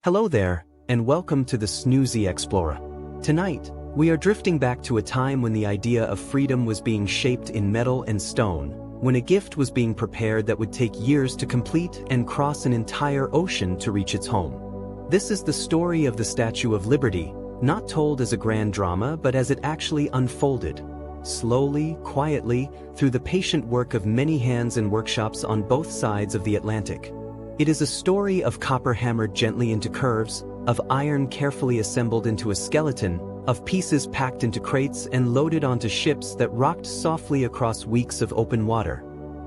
Hello there, and welcome to the Snoozy Explorer. Tonight, we are drifting back to a time when the idea of freedom was being shaped in metal and stone, when a gift was being prepared that would take years to complete and cross an entire ocean to reach its home. This is the story of the Statue of Liberty, not told as a grand drama but as it actually unfolded. Slowly, quietly, through the patient work of many hands and workshops on both sides of the Atlantic. It is a story of copper hammered gently into curves, of iron carefully assembled into a skeleton, of pieces packed into crates and loaded onto ships that rocked softly across weeks of open water.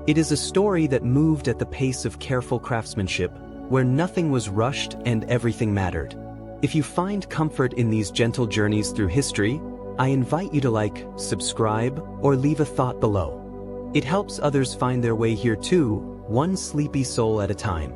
It is a story that moved at the pace of careful craftsmanship, where nothing was rushed and everything mattered. If you find comfort in these gentle journeys through history, I invite you to like, subscribe, or leave a thought below. It helps others find their way here too, one sleepy soul at a time.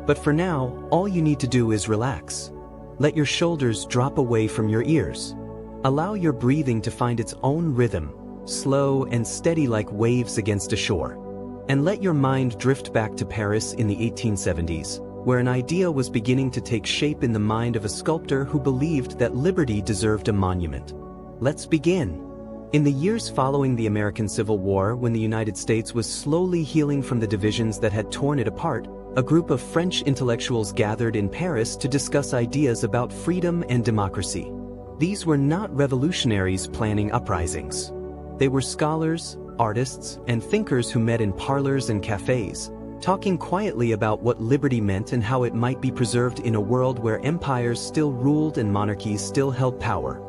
But for now, all you need to do is relax. Let your shoulders drop away from your ears. Allow your breathing to find its own rhythm, slow and steady like waves against a shore. And let your mind drift back to Paris in the 1870s, where an idea was beginning to take shape in the mind of a sculptor who believed that liberty deserved a monument. Let's begin. In the years following the American Civil War, when the United States was slowly healing from the divisions that had torn it apart, a group of French intellectuals gathered in Paris to discuss ideas about freedom and democracy. These were not revolutionaries planning uprisings. They were scholars, artists, and thinkers who met in parlors and cafes, talking quietly about what liberty meant and how it might be preserved in a world where empires still ruled and monarchies still held power.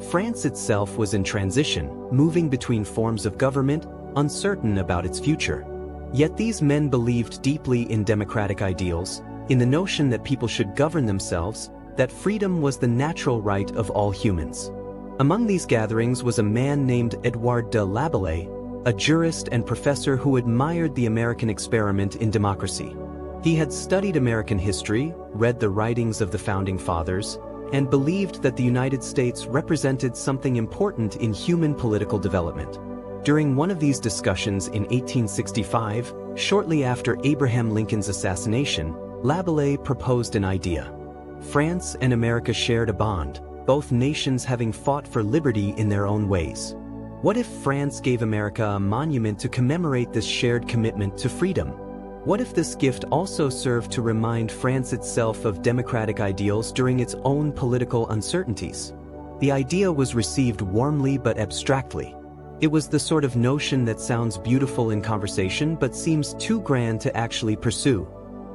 France itself was in transition, moving between forms of government, uncertain about its future. Yet these men believed deeply in democratic ideals, in the notion that people should govern themselves, that freedom was the natural right of all humans. Among these gatherings was a man named Edouard de Laboulaye, a jurist and professor who admired the American experiment in democracy. He had studied American history, read the writings of the Founding Fathers, and believed that the United States represented something important in human political development. During one of these discussions in 1865, shortly after Abraham Lincoln's assassination, Laboulaye proposed an idea. France and America shared a bond, both nations having fought for liberty in their own ways. What if France gave America a monument to commemorate this shared commitment to freedom? What if this gift also served to remind France itself of democratic ideals during its own political uncertainties? The idea was received warmly but abstractly. It was the sort of notion that sounds beautiful in conversation but seems too grand to actually pursue.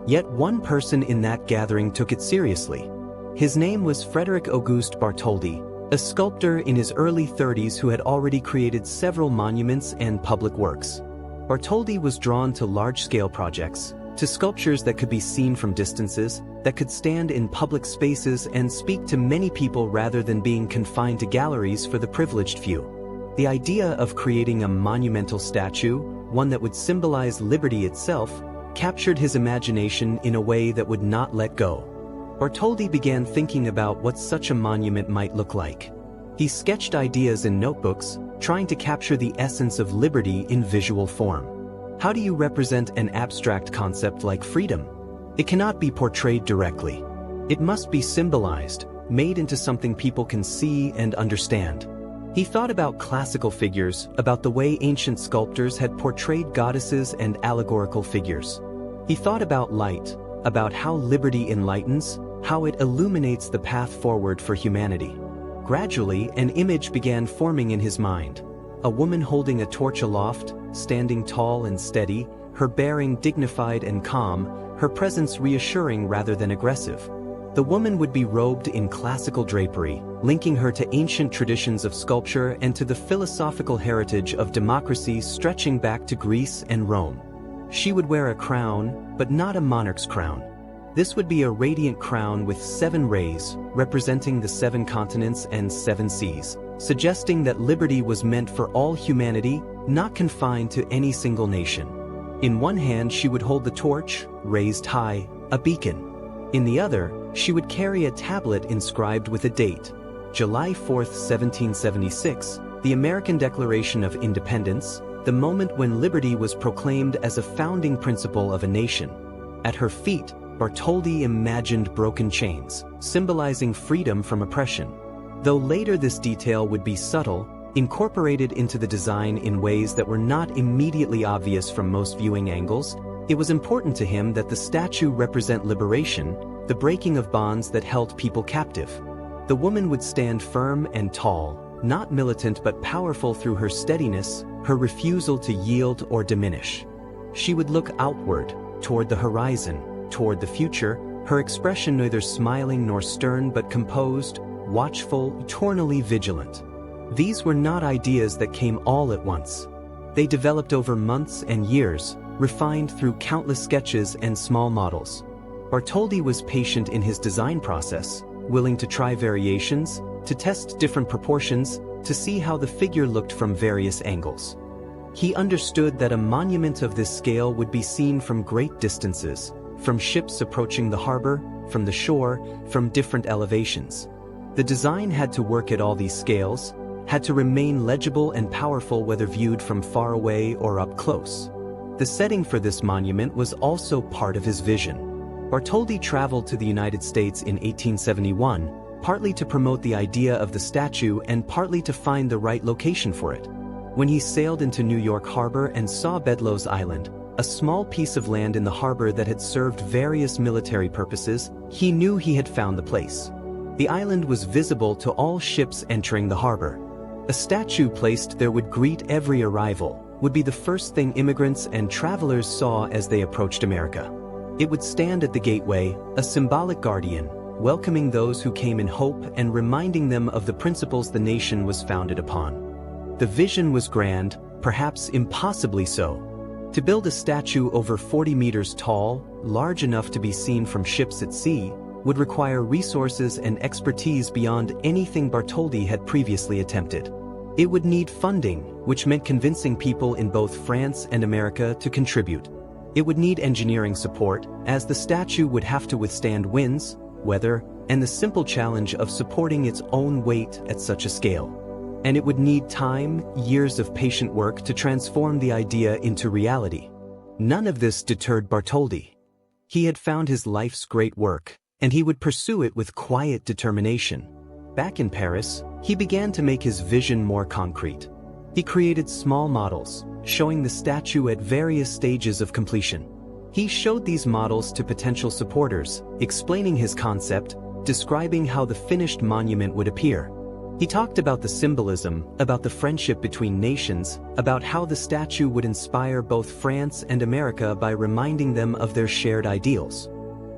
Yet one person in that gathering took it seriously. His name was Frédéric Auguste Bartholdi, a sculptor in his early 30s who had already created several monuments and public works. Bartholdi was drawn to large-scale projects, to sculptures that could be seen from distances, that could stand in public spaces and speak to many people rather than being confined to galleries for the privileged few. The idea of creating a monumental statue, one that would symbolize liberty itself, captured his imagination in a way that would not let go. Bartholdi began thinking about what such a monument might look like. He sketched ideas in notebooks, trying to capture the essence of liberty in visual form. How do you represent an abstract concept like freedom? It cannot be portrayed directly. It must be symbolized, made into something people can see and understand. He thought about classical figures, about the way ancient sculptors had portrayed goddesses and allegorical figures. He thought about light, about how liberty enlightens, how it illuminates the path forward for humanity. Gradually, an image began forming in his mind. A woman holding a torch aloft, standing tall and steady, her bearing dignified and calm, her presence reassuring rather than aggressive. The woman would be robed in classical drapery, linking her to ancient traditions of sculpture and to the philosophical heritage of democracy stretching back to Greece and Rome. She would wear a crown, but not a monarch's crown. This would be a radiant crown with 7 rays, representing the 7 continents and 7 seas, suggesting that liberty was meant for all humanity, not confined to any single nation. In one hand she would hold the torch, raised high, a beacon. In the other, she would carry a tablet inscribed with a date, July 4, 1776, the American Declaration of Independence, the moment when liberty was proclaimed as a founding principle of a nation. At her feet, Bartholdi imagined broken chains, symbolizing freedom from oppression. Though later this detail would be subtle, incorporated into the design in ways that were not immediately obvious from most viewing angles, it was important to him that the statue represent liberation, the breaking of bonds that held people captive. The woman would stand firm and tall, not militant but powerful through her steadiness, her refusal to yield or diminish. She would look outward, toward the horizon, toward the future, her expression neither smiling nor stern but composed, watchful, eternally vigilant. These were not ideas that came all at once. They developed over months and years, refined through countless sketches and small models. Bartholdi was patient in his design process, willing to try variations, to test different proportions, to see how the figure looked from various angles. He understood that a monument of this scale would be seen from great distances, from ships approaching the harbor, from the shore, from different elevations. The design had to work at all these scales, had to remain legible and powerful whether viewed from far away or up close. The setting for this monument was also part of his vision. Bartholdi traveled to the United States in 1871, partly to promote the idea of the statue and partly to find the right location for it. When he sailed into New York Harbor and saw Bedloe's Island, a small piece of land in the harbor that had served various military purposes, he knew he had found the place. The island was visible to all ships entering the harbor. A statue placed there would greet every arrival, would be the first thing immigrants and travelers saw as they approached America. It would stand at the gateway, a symbolic guardian, welcoming those who came in hope and reminding them of the principles the nation was founded upon. The vision was grand, perhaps impossibly so. To build a statue over 40 meters tall, large enough to be seen from ships at sea, would require resources and expertise beyond anything Bartholdi had previously attempted. It would need funding, which meant convincing people in both France and America to contribute. It would need engineering support, as the statue would have to withstand winds, weather, and the simple challenge of supporting its own weight at such a scale. And it would need time, years of patient work to transform the idea into reality. None of this deterred Bartholdi. He had found his life's great work, and he would pursue it with quiet determination. Back in Paris, he began to make his vision more concrete. He created small models, showing the statue at various stages of completion. He showed these models to potential supporters, explaining his concept, describing how the finished monument would appear. He talked about the symbolism, about the friendship between nations, about how the statue would inspire both France and America by reminding them of their shared ideals.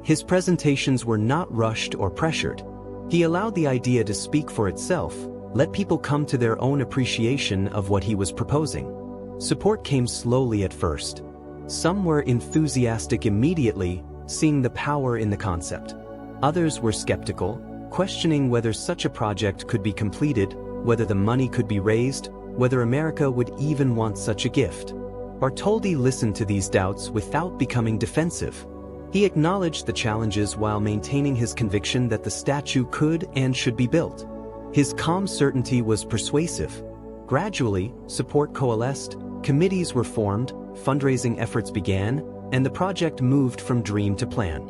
His presentations were not rushed or pressured. He allowed the idea to speak for itself, let people come to their own appreciation of what he was proposing. Support came slowly at first. Some were enthusiastic immediately, seeing the power in the concept. Others were skeptical, questioning whether such a project could be completed, whether the money could be raised, whether America would even want such a gift. Bartholdi listened to these doubts without becoming defensive. He acknowledged the challenges while maintaining his conviction that the statue could and should be built. His calm certainty was persuasive. Gradually, support coalesced, committees were formed, fundraising efforts began, and the project moved from dream to plan.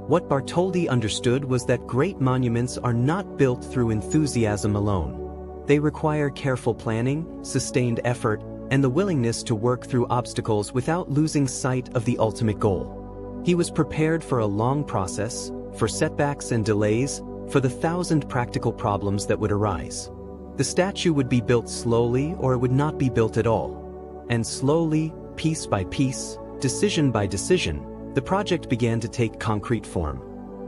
What Bartholdi understood was that great monuments are not built through enthusiasm alone. They require careful planning, sustained effort, and the willingness to work through obstacles without losing sight of the ultimate goal. He was prepared for a long process, for setbacks and delays, for the 1,000 practical problems that would arise. The statue would be built slowly or it would not be built at all. And slowly, piece by piece, decision by decision, the project began to take concrete form.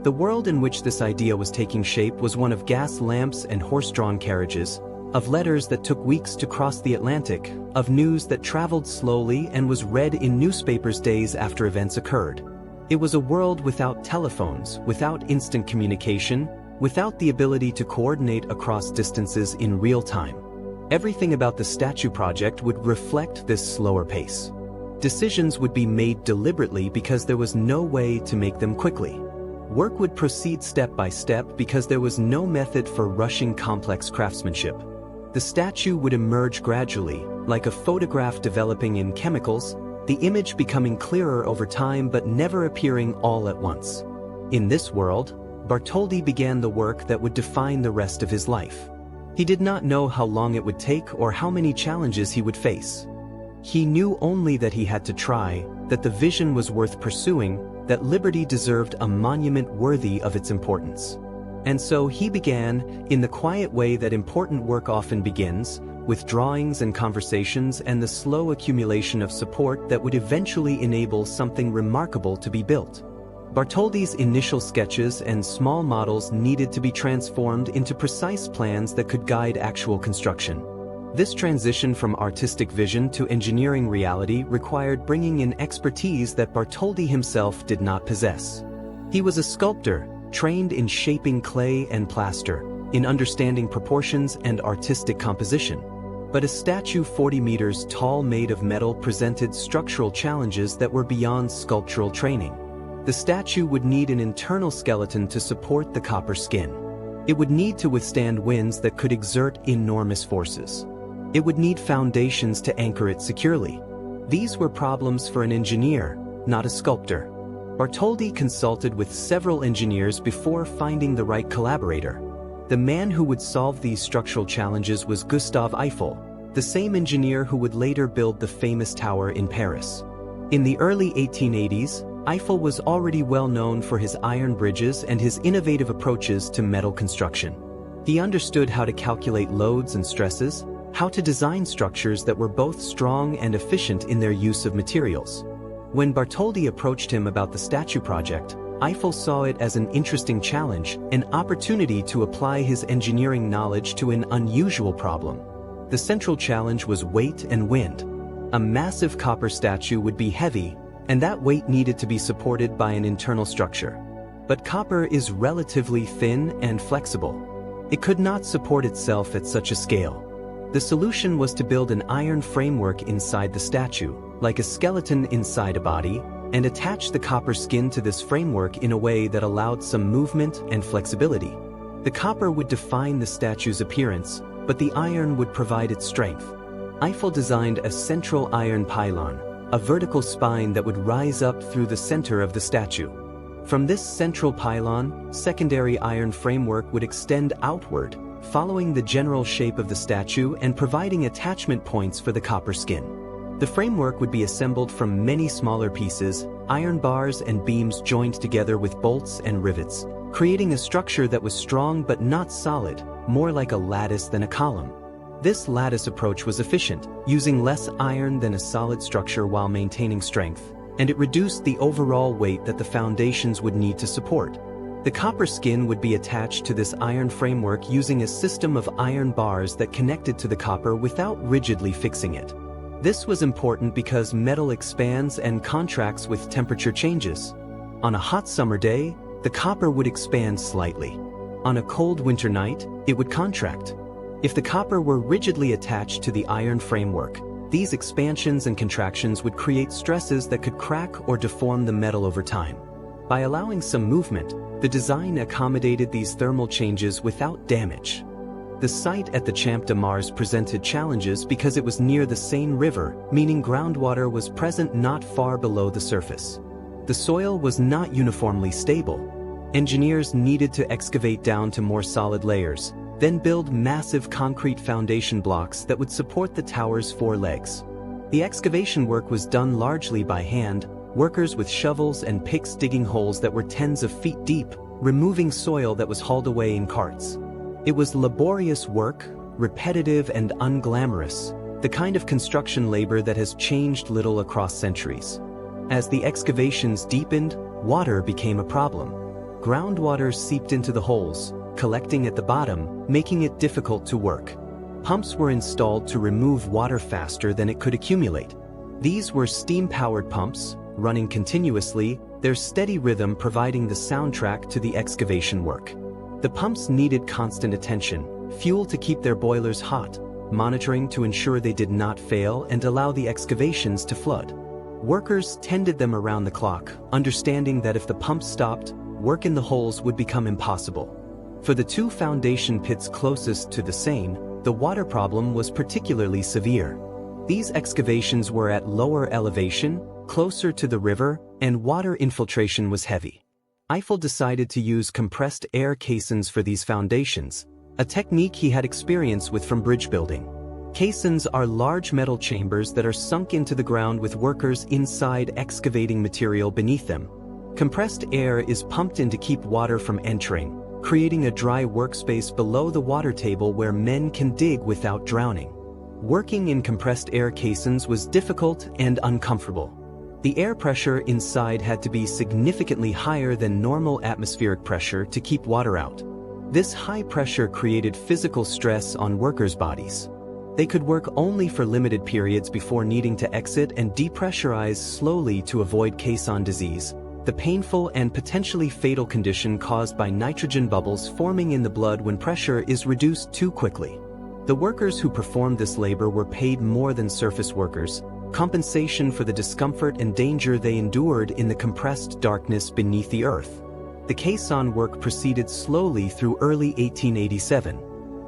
The world in which this idea was taking shape was one of gas lamps and horse-drawn carriages, of letters that took weeks to cross the Atlantic, of news that traveled slowly and was read in newspapers days after events occurred. It was a world without telephones, without instant communication, without the ability to coordinate across distances in real time. Everything about the statue project would reflect this slower pace. Decisions would be made deliberately because there was no way to make them quickly. Work would proceed step by step because there was no method for rushing complex craftsmanship. The statue would emerge gradually, like a photograph developing in chemicals, the image becoming clearer over time but never appearing all at once. In this world, Bartholdi began the work that would define the rest of his life. He did not know how long it would take or how many challenges he would face. He knew only that he had to try, that the vision was worth pursuing, that liberty deserved a monument worthy of its importance. And so he began, in the quiet way that important work often begins, with drawings and conversations and the slow accumulation of support that would eventually enable something remarkable to be built. Bartholdi's initial sketches and small models needed to be transformed into precise plans that could guide actual construction. This transition from artistic vision to engineering reality required bringing in expertise that Bartholdi himself did not possess. He was a sculptor, trained in shaping clay and plaster, in understanding proportions and artistic composition. But a statue 40 meters tall made of metal presented structural challenges that were beyond sculptural training. The statue would need an internal skeleton to support the copper skin. It would need to withstand winds that could exert enormous forces. It would need foundations to anchor it securely. These were problems for an engineer, not a sculptor. Bartholdi consulted with several engineers before finding the right collaborator. The man who would solve these structural challenges was Gustave Eiffel, the same engineer who would later build the famous tower in Paris. In the early 1880s, Eiffel was already well known for his iron bridges and his innovative approaches to metal construction. He understood how to calculate loads and stresses, how to design structures that were both strong and efficient in their use of materials. When Bartholdi approached him about the statue project, Eiffel saw it as an interesting challenge, an opportunity to apply his engineering knowledge to an unusual problem. The central challenge was weight and wind. A massive copper statue would be heavy, and that weight needed to be supported by an internal structure. But copper is relatively thin and flexible. It could not support itself at such a scale. The solution was to build an iron framework inside the statue, like a skeleton inside a body, and attach the copper skin to this framework in a way that allowed some movement and flexibility. The copper would define the statue's appearance, but the iron would provide its strength. Eiffel designed a central iron pylon, a vertical spine that would rise up through the center of the statue. From this central pylon, secondary iron framework would extend outward, following the general shape of the statue and providing attachment points for the copper skin. The framework would be assembled from many smaller pieces, iron bars and beams joined together with bolts and rivets, creating a structure that was strong but not solid, more like a lattice than a column. This lattice approach was efficient, using less iron than a solid structure while maintaining strength, and it reduced the overall weight that the foundations would need to support. The copper skin would be attached to this iron framework using a system of iron bars that connected to the copper without rigidly fixing it. This was important because metal expands and contracts with temperature changes. On a hot summer day, the copper would expand slightly. On a cold winter night, it would contract. If the copper were rigidly attached to the iron framework, these expansions and contractions would create stresses that could crack or deform the metal over time. By allowing some movement, the design accommodated these thermal changes without damage. The site at the Champ de Mars presented challenges because it was near the Seine River, meaning groundwater was present not far below the surface. The soil was not uniformly stable. Engineers needed to excavate down to more solid layers, then build massive concrete foundation blocks that would support the tower's 4 legs. The excavation work was done largely by hand, workers with shovels and picks digging holes that were tens of feet deep, removing soil that was hauled away in carts. It was laborious work, repetitive and unglamorous, the kind of construction labor that has changed little across centuries. As the excavations deepened, water became a problem. Groundwater seeped into the holes, collecting at the bottom, making it difficult to work. Pumps were installed to remove water faster than it could accumulate. These were steam-powered pumps, running continuously, their steady rhythm providing the soundtrack to the excavation work. The pumps needed constant attention, fuel to keep their boilers hot, monitoring to ensure they did not fail and allow the excavations to flood. Workers tended them around the clock, understanding that if the pumps stopped, work in the holes would become impossible. For the 2 foundation pits closest to the Seine, the water problem was particularly severe. These excavations were at lower elevation, closer to the river, and water infiltration was heavy. Eiffel decided to use compressed air caissons for these foundations, a technique he had experience with from bridge building. Caissons are large metal chambers that are sunk into the ground with workers inside excavating material beneath them. Compressed air is pumped in to keep water from entering, creating a dry workspace below the water table where men can dig without drowning. Working in compressed air caissons was difficult and uncomfortable. The air pressure inside had to be significantly higher than normal atmospheric pressure to keep water out. This high pressure created physical stress on workers' bodies. They could work only for limited periods before needing to exit and depressurize slowly to avoid caisson disease, the painful and potentially fatal condition caused by nitrogen bubbles forming in the blood when pressure is reduced too quickly. The workers who performed this labor were paid more than surface workers, compensation for the discomfort and danger they endured in the compressed darkness beneath the earth. The caisson work proceeded slowly through early 1887.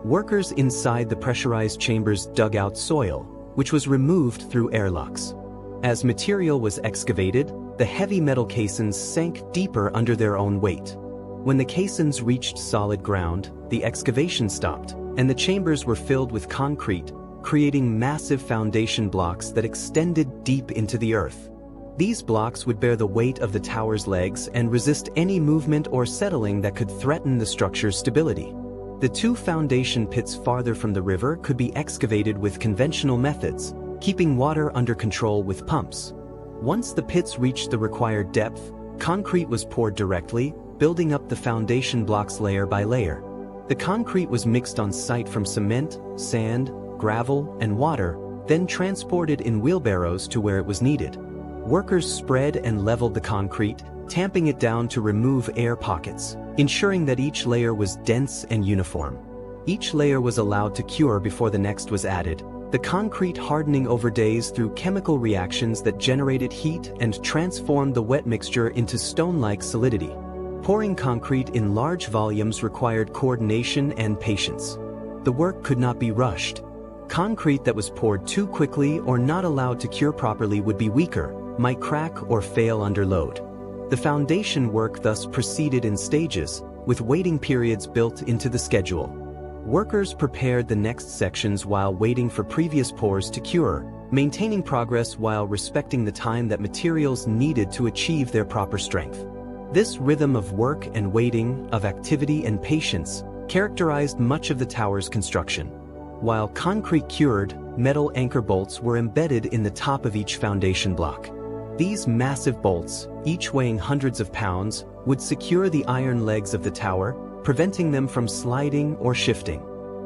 Workers inside the pressurized chambers dug out soil, which was removed through airlocks. As material was excavated, the heavy metal caissons sank deeper under their own weight. When the caissons reached solid ground, the excavation stopped, and the chambers were filled with concrete, creating massive foundation blocks that extended deep into the earth. These blocks would bear the weight of the tower's legs and resist any movement or settling that could threaten the structure's stability. The two foundation pits farther from the river could be excavated with conventional methods, keeping water under control with pumps. Once the pits reached the required depth, concrete was poured directly, building up the foundation blocks layer by layer. The concrete was mixed on site from cement, sand, gravel, and water, then transported in wheelbarrows to where it was needed. Workers spread and leveled the concrete, tamping it down to remove air pockets, ensuring that each layer was dense and uniform. Each layer was allowed to cure before the next was added, the concrete hardening over days through chemical reactions that generated heat and transformed the wet mixture into stone-like solidity. Pouring concrete in large volumes required coordination and patience. The work could not be rushed. Concrete that was poured too quickly or not allowed to cure properly would be weaker, might crack or fail under load. The foundation work thus proceeded in stages, with waiting periods built into the schedule. Workers prepared the next sections while waiting for previous pours to cure, maintaining progress while respecting the time that materials needed to achieve their proper strength. This rhythm of work and waiting, of activity and patience, characterized much of the tower's construction. While concrete cured, metal anchor bolts were embedded in the top of each foundation block. These massive bolts, each weighing hundreds of pounds, would secure the iron legs of the tower, preventing them from sliding or shifting.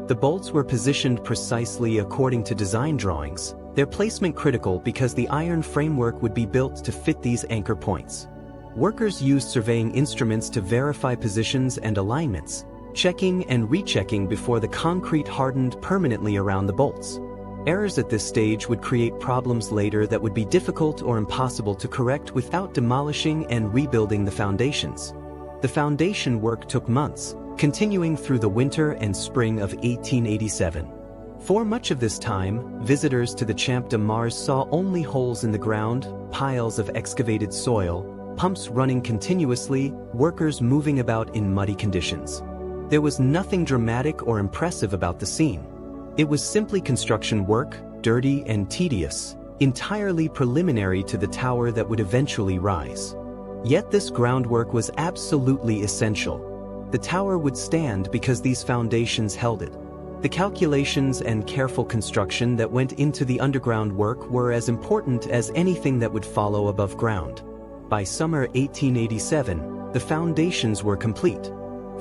The bolts were positioned precisely according to design drawings, their placement critical because the iron framework would be built to fit these anchor points. Workers used surveying instruments to verify positions and alignments, checking and rechecking before the concrete hardened permanently around the bolts. Errors at this stage would create problems later that would be difficult or impossible to correct without demolishing and rebuilding the foundations. The foundation work took months, continuing through the winter and spring of 1887. For much of this time, visitors to the Champ de Mars saw only holes in the ground, piles of excavated soil, pumps running continuously, workers moving about in muddy conditions. There was nothing dramatic or impressive about the scene. It was simply construction work, dirty and tedious, entirely preliminary to the tower that would eventually rise. Yet this groundwork was absolutely essential. The tower would stand because these foundations held it. The calculations and careful construction that went into the underground work were as important as anything that would follow above ground. By summer 1887, the foundations were complete.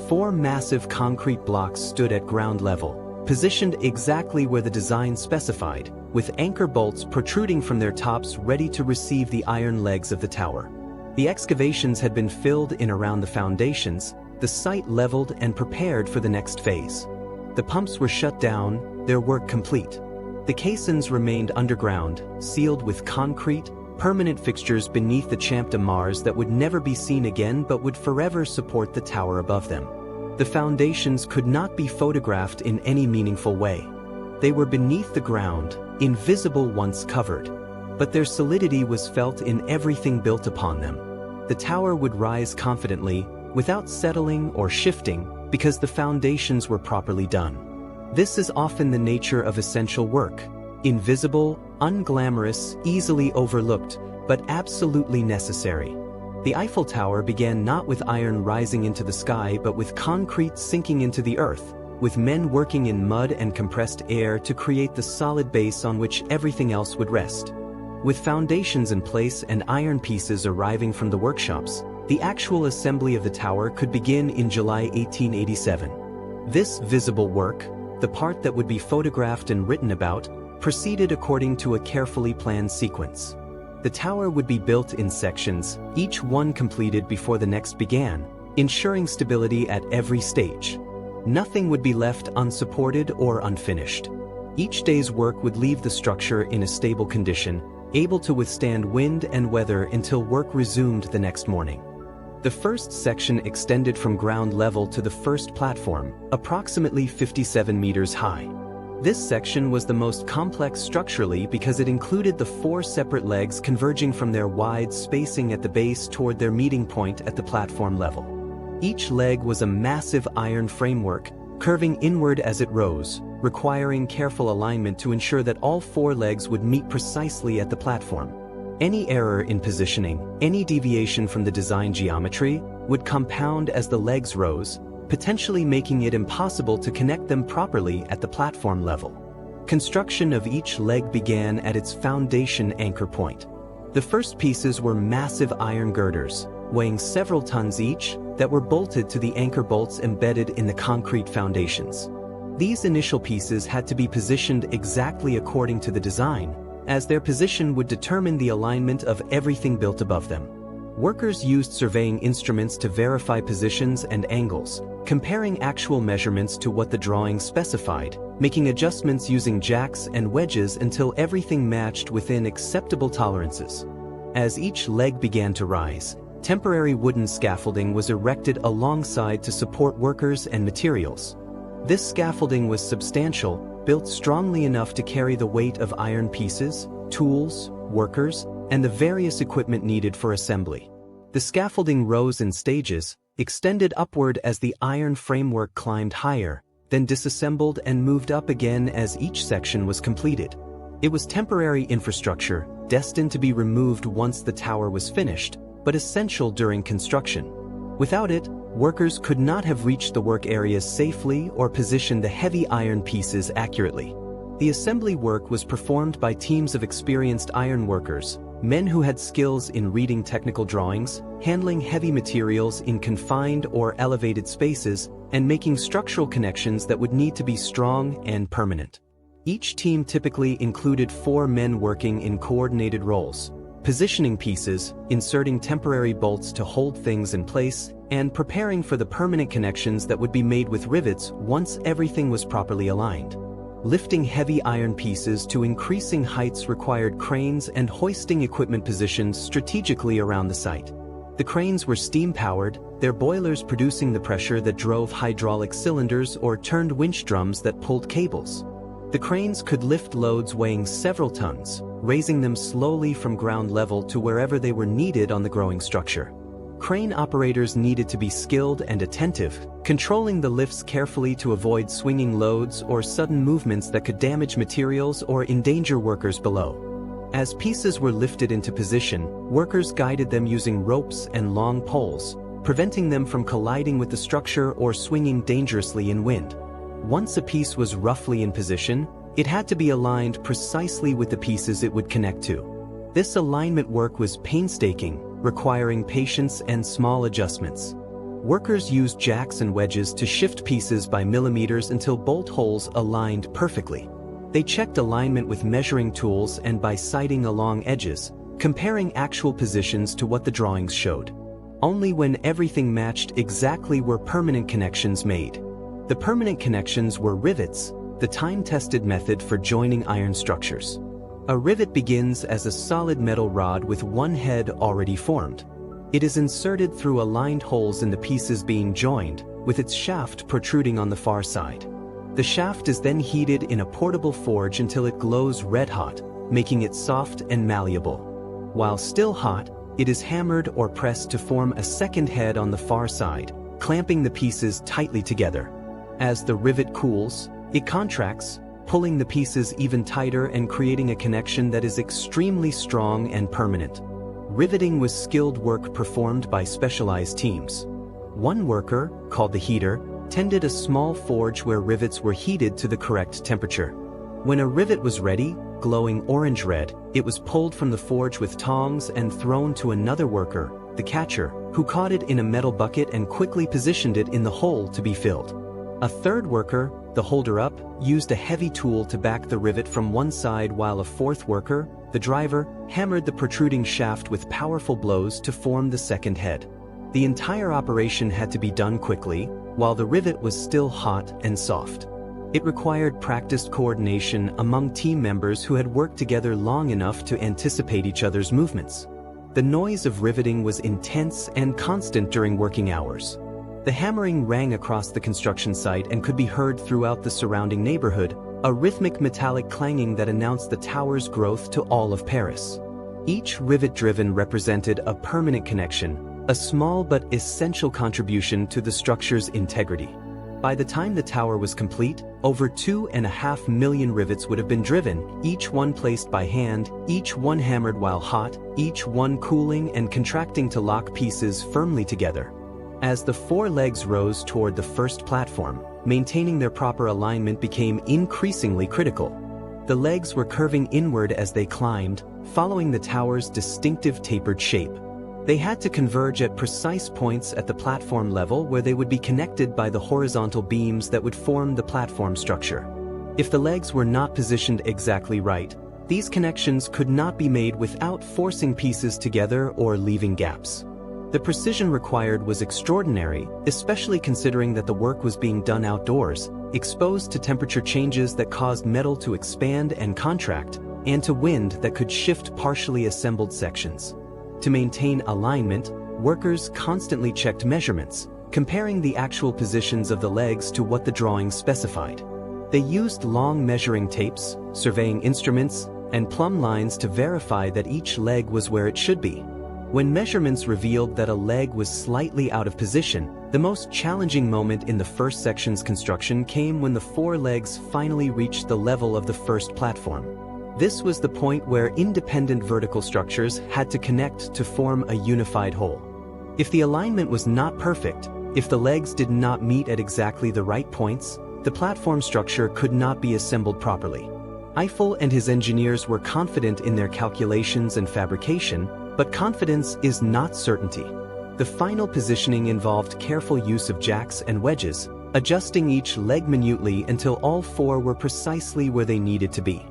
4 massive concrete blocks stood at ground level, positioned exactly where the design specified, with anchor bolts protruding from their tops ready to receive the iron legs of the tower. The excavations had been filled in around the foundations, the site leveled and prepared for the next phase. The pumps were shut down, their work complete. The caissons remained underground, sealed with concrete, permanent fixtures beneath the Champ de Mars that would never be seen again but would forever support the tower above them. The foundations could not be photographed in any meaningful way. They were beneath the ground, invisible once covered, but their solidity was felt in everything built upon them. the tower would rise confidently, without settling or shifting, because the foundations were properly done. This is often the nature of essential work: invisible, unglamorous, easily overlooked, but absolutely necessary. The Eiffel Tower began not with iron rising into the sky but with concrete sinking into the earth, with men working in mud and compressed air to create the solid base on which everything else would rest. With foundations in place and iron pieces arriving from the workshops, the actual assembly of the tower could begin in July 1887. This visible work, the part that would be photographed and written about, proceeded according to a carefully planned sequence. The tower would be built in sections, each one completed before the next began, ensuring stability at every stage. Nothing would be left unsupported or unfinished. Each day's work would leave the structure in a stable condition, able to withstand wind and weather until work resumed the next morning. The first section extended from ground level to the first platform, approximately 57 meters high. This section was the most complex structurally because it included the 4 separate legs converging from their wide spacing at the base toward their meeting point at the platform level. Each leg was a massive iron framework, curving inward as it rose, requiring careful alignment to ensure that all 4 legs would meet precisely at the platform. Any error in positioning, any deviation from the design geometry, would compound as the legs rose, potentially making it impossible to connect them properly at the platform level. Construction of each leg began at its foundation anchor point. The first pieces were massive iron girders, weighing several tons each, that were bolted to the anchor bolts embedded in the concrete foundations. These initial pieces had to be positioned exactly according to the design, as their position would determine the alignment of everything built above them. Workers used surveying instruments to verify positions and angles, comparing actual measurements to what the drawing specified, making adjustments using jacks and wedges until everything matched within acceptable tolerances. As each leg began to rise, temporary wooden scaffolding was erected alongside to support workers and materials. This scaffolding was substantial, built strongly enough to carry the weight of iron pieces, tools, workers, and the various equipment needed for assembly. The scaffolding rose in stages, extended upward as the iron framework climbed higher, then disassembled and moved up again as each section was completed. It was temporary infrastructure, destined to be removed once the tower was finished, but essential during construction. Without it, workers could not have reached the work areas safely or positioned the heavy iron pieces accurately. The assembly work was performed by teams of experienced iron workers, men who had skills in reading technical drawings, handling heavy materials in confined or elevated spaces, and making structural connections that would need to be strong and permanent. Each team typically included 4 men working in coordinated roles, positioning pieces, inserting temporary bolts to hold things in place, and preparing for the permanent connections that would be made with rivets once everything was properly aligned. Lifting heavy iron pieces to increasing heights required cranes and hoisting equipment positioned strategically around the site. The cranes were steam-powered, their boilers producing the pressure that drove hydraulic cylinders or turned winch drums that pulled cables. The cranes could lift loads weighing several tons, raising them slowly from ground level to wherever they were needed on the growing structure. Crane operators needed to be skilled and attentive, controlling the lifts carefully to avoid swinging loads or sudden movements that could damage materials or endanger workers below. As pieces were lifted into position, workers guided them using ropes and long poles, preventing them from colliding with the structure or swinging dangerously in wind. Once a piece was roughly in position, it had to be aligned precisely with the pieces it would connect to. This alignment work was painstaking, requiring patience and small adjustments. Workers used jacks and wedges to shift pieces by millimeters until bolt holes aligned perfectly. They checked alignment with measuring tools and by sighting along edges, comparing actual positions to what the drawings showed. Only when everything matched exactly were permanent connections made. The permanent connections were rivets, the time-tested method for joining iron structures. A rivet begins as a solid metal rod with one head already formed. It is inserted through aligned holes in the pieces being joined, with its shaft protruding on the far side. The shaft is then heated in a portable forge until it glows red-hot, making it soft and malleable. While still hot, it is hammered or pressed to form a second head on the far side, clamping the pieces tightly together. As the rivet cools, it contracts, pulling the pieces even tighter and creating a connection that is extremely strong and permanent. Riveting was skilled work performed by specialized teams. One worker, called the heater, tended a small forge where rivets were heated to the correct temperature. When a rivet was ready, glowing orange-red, it was pulled from the forge with tongs and thrown to another worker, the catcher, who caught it in a metal bucket and quickly positioned it in the hole to be filled. A third worker, the holder-up, used a heavy tool to back the rivet from one side, while a fourth worker, the driver, hammered the protruding shaft with powerful blows to form the second head. The entire operation had to be done quickly, while the rivet was still hot and soft. It required practiced coordination among team members who had worked together long enough to anticipate each other's movements. The noise of riveting was intense and constant during working hours. The hammering rang across the construction site and could be heard throughout the surrounding neighborhood, a rhythmic metallic clanging that announced the tower's growth to all of Paris. Each rivet driven represented a permanent connection, a small but essential contribution to the structure's integrity. By the time the tower was complete, over 2.5 million rivets would have been driven, each one placed by hand, each one hammered while hot, each one cooling and contracting to lock pieces firmly together. As the four legs rose toward the first platform, maintaining their proper alignment became increasingly critical. The legs were curving inward as they climbed, following the tower's distinctive tapered shape. They had to converge at precise points at the platform level where they would be connected by the horizontal beams that would form the platform structure. If the legs were not positioned exactly right, these connections could not be made without forcing pieces together or leaving gaps. The precision required was extraordinary, especially considering that the work was being done outdoors, exposed to temperature changes that caused metal to expand and contract, and to wind that could shift partially assembled sections. To maintain alignment, workers constantly checked measurements, comparing the actual positions of the legs to what the drawings specified. They used long measuring tapes, surveying instruments, and plumb lines to verify that each leg was where it should be. When measurements revealed that a leg was slightly out of position, the most challenging moment in the first section's construction came when the four legs finally reached the level of the first platform. This was the point where independent vertical structures had to connect to form a unified whole. If the alignment was not perfect, if the legs did not meet at exactly the right points, the platform structure could not be assembled properly. Eiffel and his engineers were confident in their calculations and fabrication, but confidence is not certainty. The final positioning involved careful use of jacks and wedges, adjusting each leg minutely until all four were precisely where they needed to be.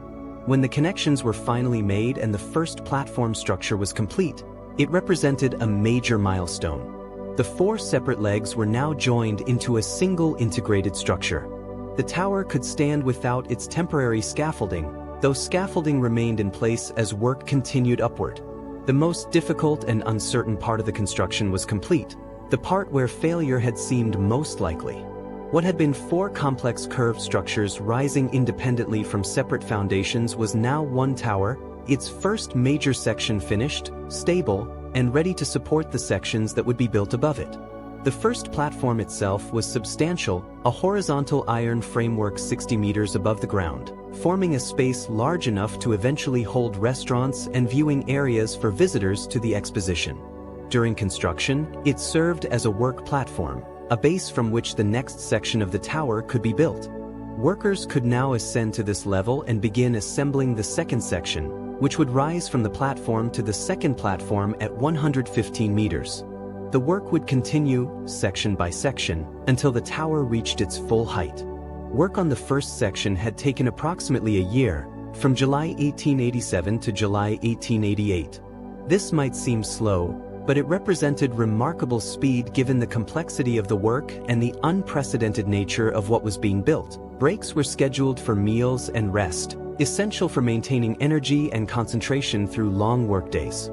When the connections were finally made and the first platform structure was complete, it represented a major milestone. The four separate legs were now joined into a single integrated structure. The tower could stand without its temporary scaffolding, though scaffolding remained in place as work continued upward. The most difficult and uncertain part of the construction was complete, the part where failure had seemed most likely. What had been four complex curved structures rising independently from separate foundations was now one tower, its first major section finished, stable, and ready to support the sections that would be built above it. The first platform itself was substantial, a horizontal iron framework 60 meters above the ground, forming a space large enough to eventually hold restaurants and viewing areas for visitors to the exposition. During construction, it served as a work platform, a base from which the next section of the tower could be built. Workers could now ascend to this level and begin assembling the second section, which would rise from the platform to the second platform at 115 meters. The work would continue, section by section, until the tower reached its full height. Work on the first section had taken approximately a year, from July 1887 to July 1888. This might seem slow, but it represented remarkable speed given the complexity of the work and the unprecedented nature of what was being built. Breaks were scheduled for meals and rest, essential for maintaining energy and concentration through long workdays.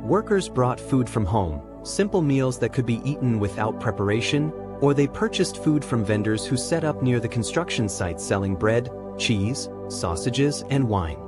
Workers brought food from home, simple meals that could be eaten without preparation, or they purchased food from vendors who set up near the construction site selling bread, cheese, sausages, and wine.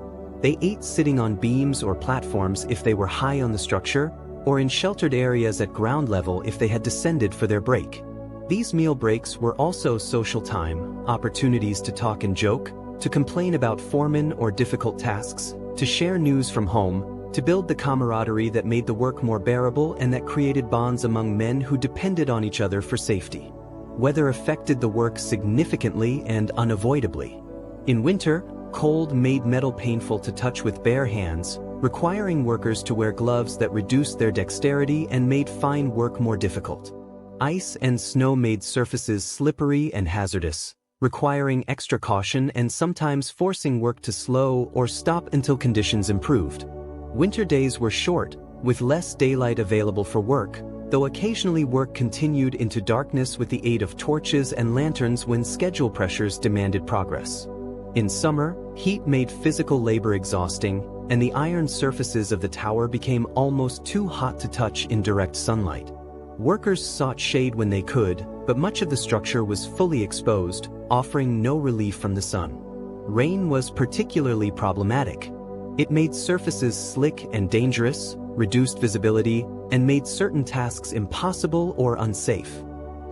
They ate sitting on beams or platforms if they were high on the structure, or in sheltered areas at ground level if they had descended for their break. These meal breaks were also social time, opportunities to talk and joke, to complain about foremen or difficult tasks, to share news from home, to build the camaraderie that made the work more bearable and that created bonds among men who depended on each other for safety. Weather affected the work significantly and unavoidably. In winter, cold made metal painful to touch with bare hands, requiring workers to wear gloves that reduced their dexterity and made fine work more difficult. Ice and snow made surfaces slippery and hazardous, requiring extra caution and sometimes forcing work to slow or stop until conditions improved. Winter days were short, with less daylight available for work, though occasionally work continued into darkness with the aid of torches and lanterns when schedule pressures demanded progress. In summer, heat made physical labor exhausting, and the iron surfaces of the tower became almost too hot to touch in direct sunlight. Workers sought shade when they could, but much of the structure was fully exposed, offering no relief from the sun. Rain was particularly problematic. It made surfaces slick and dangerous, reduced visibility, and made certain tasks impossible or unsafe.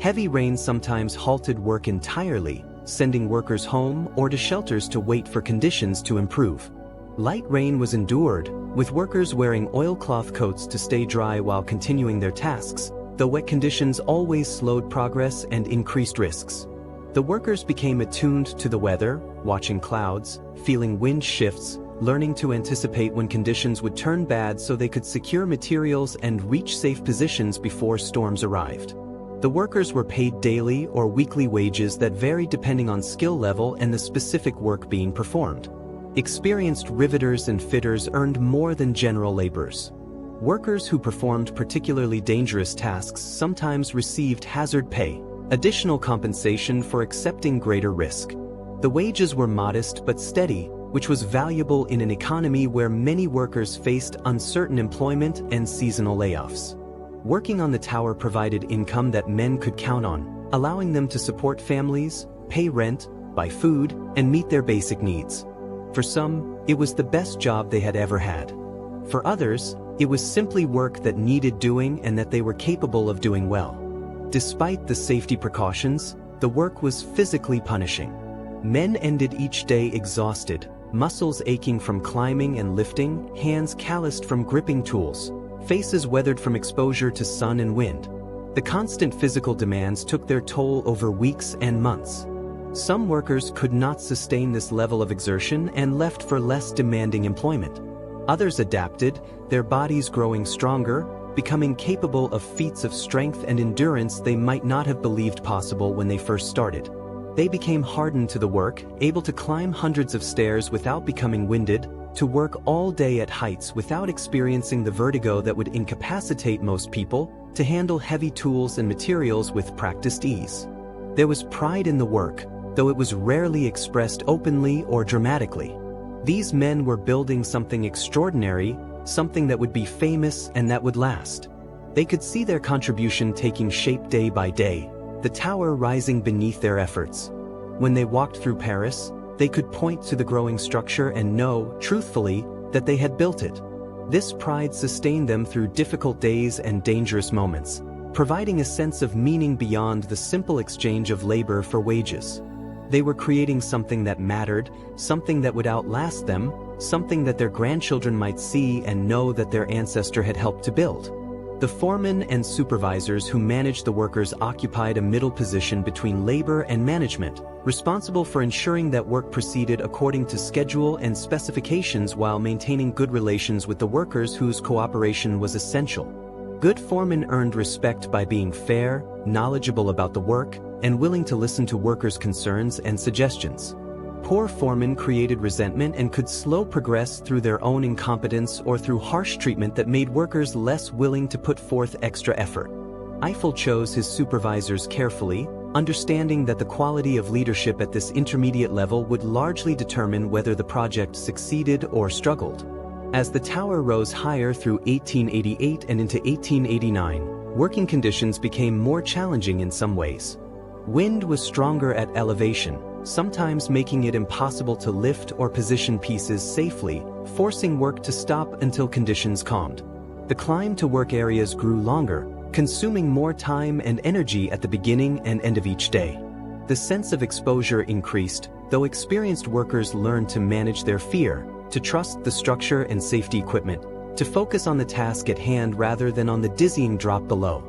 Heavy rain sometimes halted work entirely, sending workers home or to shelters to wait for conditions to improve. Light rain was endured, with workers wearing oilcloth coats to stay dry while continuing their tasks, though wet conditions always slowed progress and increased risks. The workers became attuned to the weather, watching clouds, feeling wind shifts, learning to anticipate when conditions would turn bad so they could secure materials and reach safe positions before storms arrived. The workers were paid daily or weekly wages that varied depending on skill level and the specific work being performed. Experienced riveters and fitters earned more than general laborers. Workers who performed particularly dangerous tasks sometimes received hazard pay, additional compensation for accepting greater risk. The wages were modest but steady, which was valuable in an economy where many workers faced uncertain employment and seasonal layoffs. Working on the tower provided income that men could count on, allowing them to support families, pay rent, buy food, and meet their basic needs. For some, it was the best job they had ever had. For others, it was simply work that needed doing and that they were capable of doing well. Despite the safety precautions, the work was physically punishing. Men ended each day exhausted, muscles aching from climbing and lifting, hands calloused from gripping tools, faces weathered from exposure to sun and wind. The constant physical demands took their toll over weeks and months. Some workers could not sustain this level of exertion and left for less demanding employment. Others adapted, their bodies growing stronger, becoming capable of feats of strength and endurance they might not have believed possible when they first started. They became hardened to the work, able to climb hundreds of stairs without becoming winded, to work all day at heights without experiencing the vertigo that would incapacitate most people, to handle heavy tools and materials with practiced ease. There was pride in the work, though it was rarely expressed openly or dramatically. These men were building something extraordinary, something that would be famous and that would last. They could see their contribution taking shape day by day, the tower rising beneath their efforts. When they walked through Paris, they could point to the growing structure and know, truthfully, that they had built it. This pride sustained them through difficult days and dangerous moments, providing a sense of meaning beyond the simple exchange of labor for wages. They were creating something that mattered, something that would outlast them, something that their grandchildren might see and know that their ancestor had helped to build. The foremen and supervisors who managed the workers occupied a middle position between labor and management, responsible for ensuring that work proceeded according to schedule and specifications while maintaining good relations with the workers whose cooperation was essential. Good foremen earned respect by being fair, knowledgeable about the work, and willing to listen to workers' concerns and suggestions. Poor foremen created resentment and could slow progress through their own incompetence or through harsh treatment that made workers less willing to put forth extra effort. Eiffel chose his supervisors carefully, understanding that the quality of leadership at this intermediate level would largely determine whether the project succeeded or struggled. As the tower rose higher through 1888 and into 1889, working conditions became more challenging in some ways. Wind was stronger at elevation, sometimes making it impossible to lift or position pieces safely, forcing work to stop until conditions calmed. The climb to work areas grew longer, consuming more time and energy at the beginning and end of each day. The sense of exposure increased, though experienced workers learned to manage their fear, to trust the structure and safety equipment, to focus on the task at hand rather than on the dizzying drop below.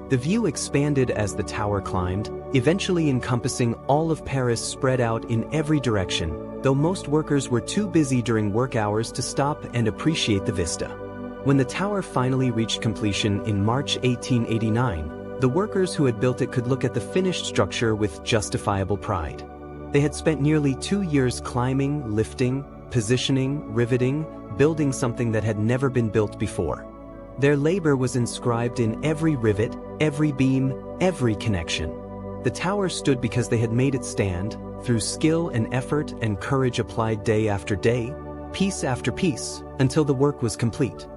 The view expanded as the tower climbed, eventually encompassing all of Paris spread out in every direction, though most workers were too busy during work hours to stop and appreciate the vista. When the tower finally reached completion in March 1889, the workers who had built it could look at the finished structure with justifiable pride. They had spent nearly 2 years climbing, lifting, positioning, riveting, building something that had never been built before. Their labor was inscribed in every rivet, every beam, every connection. The tower stood because they had made it stand, through skill and effort and courage applied day after day, piece after piece, until the work was complete.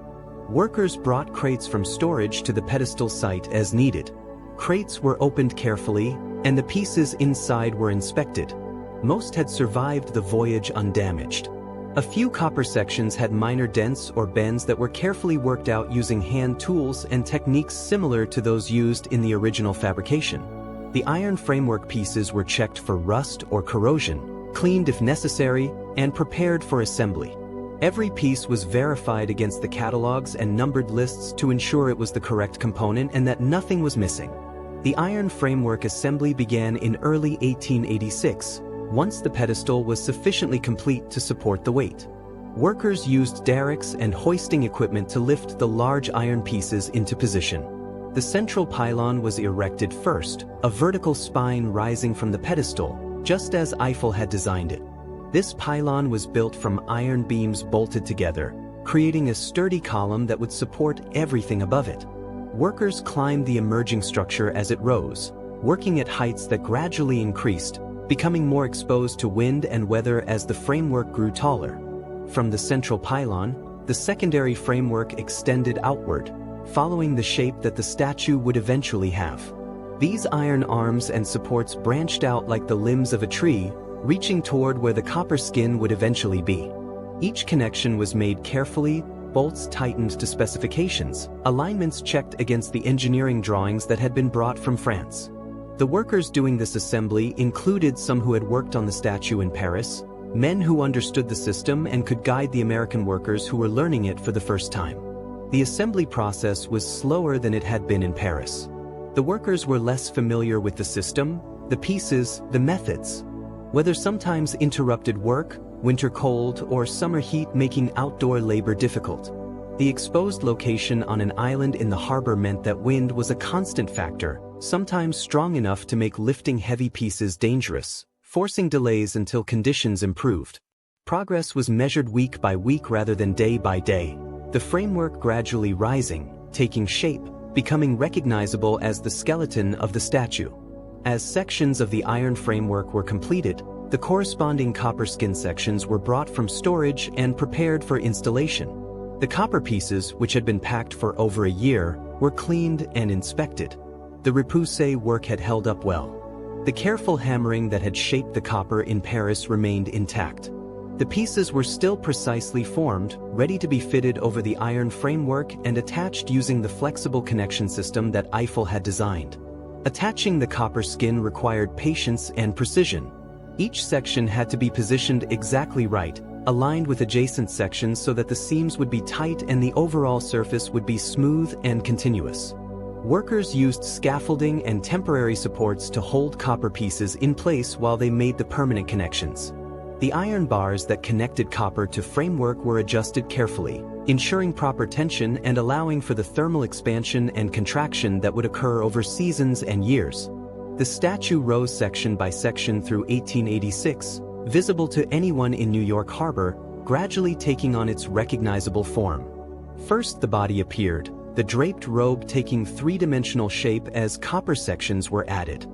Workers brought crates from storage to the pedestal site as needed. Crates were opened carefully, and the pieces inside were inspected. Most had survived the voyage undamaged. A few copper sections had minor dents or bends that were carefully worked out using hand tools and techniques similar to those used in the original fabrication. The iron framework pieces were checked for rust or corrosion, cleaned if necessary, and prepared for assembly. Every piece was verified against the catalogs and numbered lists to ensure it was the correct component and that nothing was missing. The iron framework assembly began in early 1886, once the pedestal was sufficiently complete to support the weight. Workers used derricks and hoisting equipment to lift the large iron pieces into position. The central pylon was erected first, a vertical spine rising from the pedestal, just as Eiffel had designed it. This pylon was built from iron beams bolted together, creating a sturdy column that would support everything above it. Workers climbed the emerging structure as it rose, working at heights that gradually increased, becoming more exposed to wind and weather as the framework grew taller. From the central pylon, the secondary framework extended outward, following the shape that the statue would eventually have. These iron arms and supports branched out like the limbs of a tree, reaching toward where the copper skin would eventually be. Each connection was made carefully, bolts tightened to specifications, alignments checked against the engineering drawings that had been brought from France. The workers doing this assembly included some who had worked on the statue in Paris, men who understood the system and could guide the American workers who were learning it for the first time. The assembly process was slower than it had been in Paris. The workers were less familiar with the system, the pieces, the methods. Whether sometimes interrupted work, winter cold, or summer heat making outdoor labor difficult. The exposed location on an island in the harbor meant that wind was a constant factor, sometimes strong enough to make lifting heavy pieces dangerous, forcing delays until conditions improved. Progress was measured week by week rather than day by day, the framework gradually rising, taking shape, becoming recognizable as the skeleton of the statue. As sections of the iron framework were completed, the corresponding copper skin sections were brought from storage and prepared for installation. The copper pieces, which had been packed for over a year, were cleaned and inspected. The repoussé work had held up well. The careful hammering that had shaped the copper in Paris remained intact. The pieces were still precisely formed, ready to be fitted over the iron framework and attached using the flexible connection system that Eiffel had designed. Attaching the copper skin required patience and precision. Each section had to be positioned exactly right, aligned with adjacent sections so that the seams would be tight and the overall surface would be smooth and continuous. Workers used scaffolding and temporary supports to hold copper pieces in place while they made the permanent connections. The iron bars that connected copper to framework were adjusted carefully, ensuring proper tension and allowing for the thermal expansion and contraction that would occur over seasons and years. The statue rose section by section through 1886, visible to anyone in New York Harbor, gradually taking on its recognizable form. First the body appeared, the draped robe taking three-dimensional shape as copper sections were added.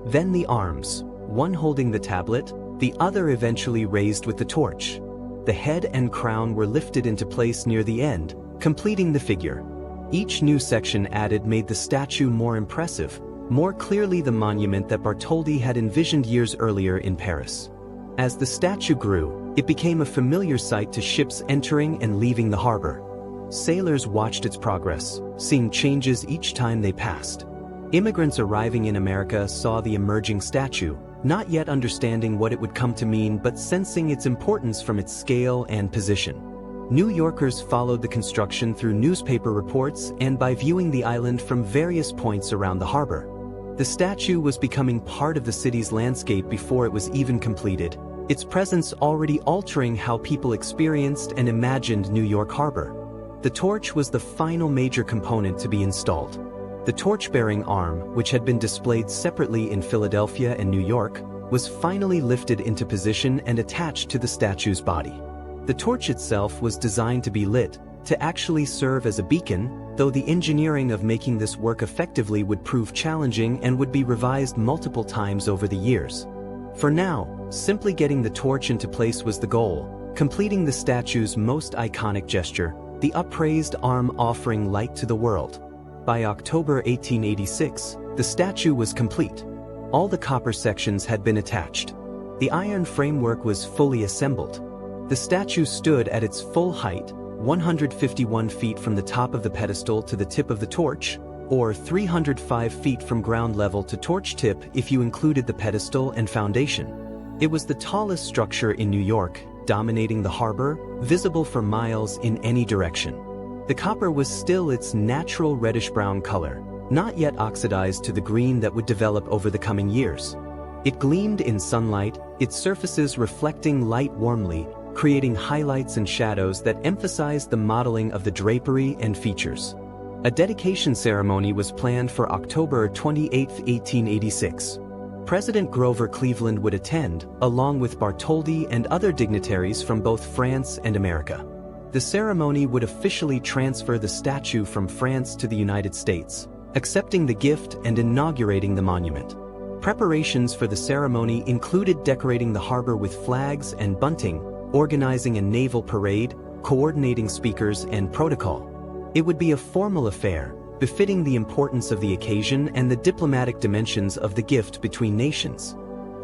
Then the arms, one holding the tablet, the other eventually raised with the torch. The head and crown were lifted into place near the end, completing the figure. Each new section added made the statue more impressive, more clearly the monument that Bartholdi had envisioned years earlier in Paris. As the statue grew, it became a familiar sight to ships entering and leaving the harbor. sailors watched its progress, seeing changes each time they passed. Immigrants arriving in America saw the emerging statue, not yet understanding what it would come to mean but sensing its importance from its scale and position. New Yorkers followed the construction through newspaper reports and by viewing the island from various points around the harbor. The statue was becoming part of the city's landscape before it was even completed, its presence already altering how people experienced and imagined New York Harbor. The torch was the final major component to be installed. The torch-bearing arm, which had been displayed separately in Philadelphia and New York, was finally lifted into position and attached to the statue's body. The torch itself was designed to be lit, to actually serve as a beacon, though the engineering of making this work effectively would prove challenging and would be revised multiple times over the years. For now, simply getting the torch into place was the goal, completing the statue's most iconic gesture, the upraised arm offering light to the world. By October 1886, the statue was complete. All the copper sections had been attached. The iron framework was fully assembled. The statue stood at its full height, 151 feet from the top of the pedestal to the tip of the torch, or 305 feet from ground level to torch tip if you included the pedestal and foundation. It was the tallest structure in New York, dominating the harbor, visible for miles in any direction. The copper was still its natural reddish-brown color, not yet oxidized to the green that would develop over the coming years. It gleamed in sunlight, its surfaces reflecting light warmly, creating highlights and shadows that emphasized the modeling of the drapery and features. A dedication ceremony was planned for October 28, 1886. President Grover Cleveland would attend, along with Bartholdi and other dignitaries from both France and America. The ceremony would officially transfer the statue from France to the United States, accepting the gift and inaugurating the monument. Preparations for the ceremony included decorating the harbor with flags and bunting, organizing a naval parade, coordinating speakers and protocol. It would be a formal affair, befitting the importance of the occasion and the diplomatic dimensions of the gift between nations.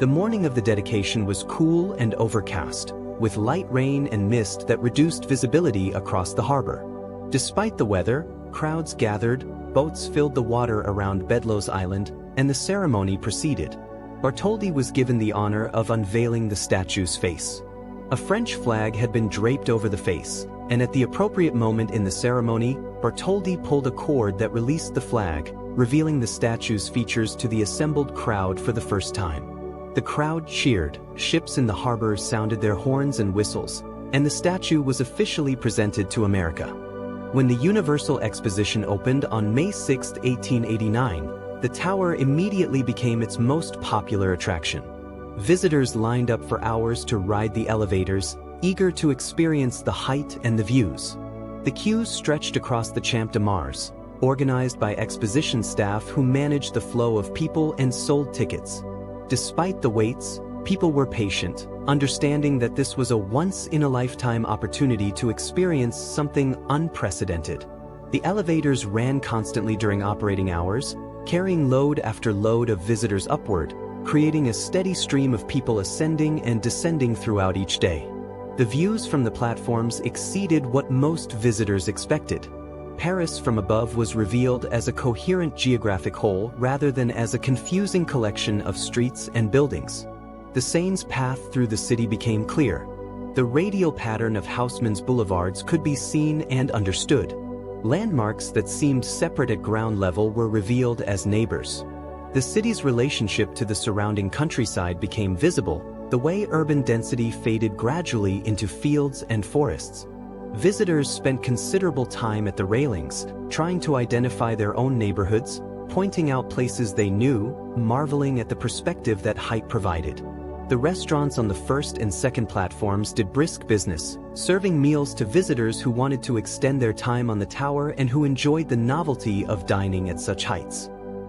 The morning of the dedication was cool and overcast, with light rain and mist that reduced visibility across the harbor. Despite the weather, crowds gathered, boats filled the water around Bedloe's Island, and the ceremony proceeded. Bartholdi was given the honor of unveiling the statue's face. A French flag had been draped over the face, and at the appropriate moment in the ceremony, Bartholdi pulled a cord that released the flag, revealing the statue's features to the assembled crowd for the first time. The crowd cheered, ships in the harbor sounded their horns and whistles, and the statue was officially presented to America. When the Universal Exposition opened on May 6, 1889, the tower immediately became its most popular attraction. Visitors lined up for hours to ride the elevators, eager to experience the height and the views. The queues stretched across the Champ de Mars, organized by exposition staff who managed the flow of people and sold tickets. Despite the waits, people were patient, understanding that this was a once-in-a-lifetime opportunity to experience something unprecedented. The elevators ran constantly during operating hours, carrying load after load of visitors upward, creating a steady stream of people ascending and descending throughout each day. The views from the platforms exceeded what most visitors expected. Paris from above was revealed as a coherent geographic whole rather than as a confusing collection of streets and buildings. The Seine's path through the city became clear. The radial pattern of Haussmann's boulevards could be seen and understood. Landmarks that seemed separate at ground level were revealed as neighbors. The city's relationship to the surrounding countryside became visible, the way urban density faded gradually into fields and forests. Visitors spent considerable time at the railings, trying to identify their own neighborhoods, pointing out places they knew, marveling at the perspective that height provided. The restaurants on the first and second platforms did brisk business, serving meals to visitors who wanted to extend their time on the tower and who enjoyed the novelty of dining at such heights.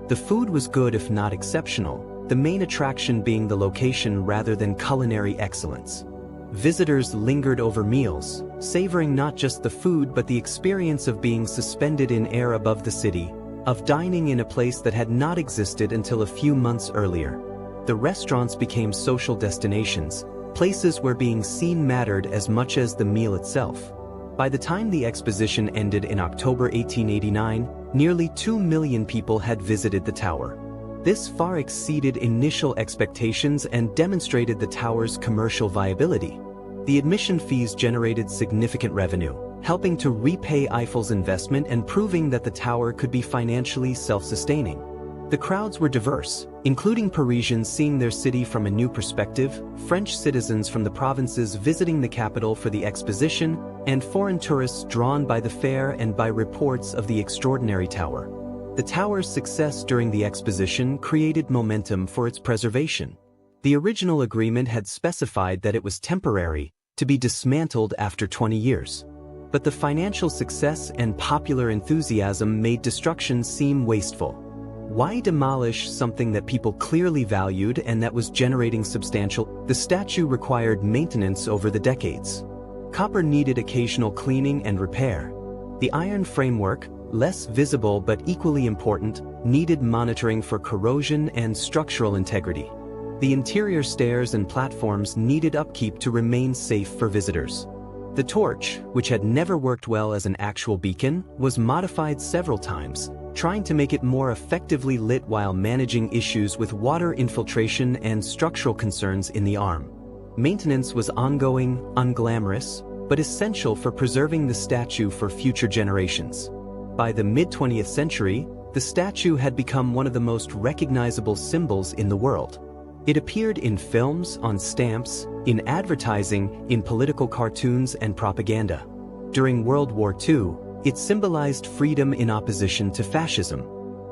The food was good if not exceptional, the main attraction being the location rather than culinary excellence. Visitors lingered over meals, savoring not just the food but the experience of being suspended in air above the city, of dining in a place that had not existed until a few months earlier. The restaurants became social destinations, places where being seen mattered as much as the meal itself. By the time the exposition ended in October 1889, nearly 2 million people had visited the tower. This far exceeded initial expectations and demonstrated the tower's commercial viability. The admission fees generated significant revenue, helping to repay Eiffel's investment and proving that the tower could be financially self-sustaining. The crowds were diverse, including Parisians seeing their city from a new perspective, French citizens from the provinces visiting the capital for the exposition, and foreign tourists drawn by the fair and by reports of the extraordinary tower. The tower's success during the exposition created momentum for its preservation. The original agreement had specified that it was temporary, to be dismantled after 20 years. But the financial success and popular enthusiasm made destruction seem wasteful. Why demolish something that people clearly valued and that was generating substantial? The statue required maintenance over the decades. Copper needed occasional cleaning and repair. The iron framework, less visible but equally important, needed monitoring for corrosion and structural integrity. The interior stairs and platforms needed upkeep to remain safe for visitors. The torch, which had never worked well as an actual beacon, was modified several times, trying to make it more effectively lit while managing issues with water infiltration and structural concerns in the arm. Maintenance was ongoing, unglamorous, but essential for preserving the statue for future generations. By the mid-20th century, the statue had become one of the most recognizable symbols in the world. It appeared in films, on stamps, in advertising, in political cartoons and propaganda. During World War II, it symbolized freedom in opposition to fascism.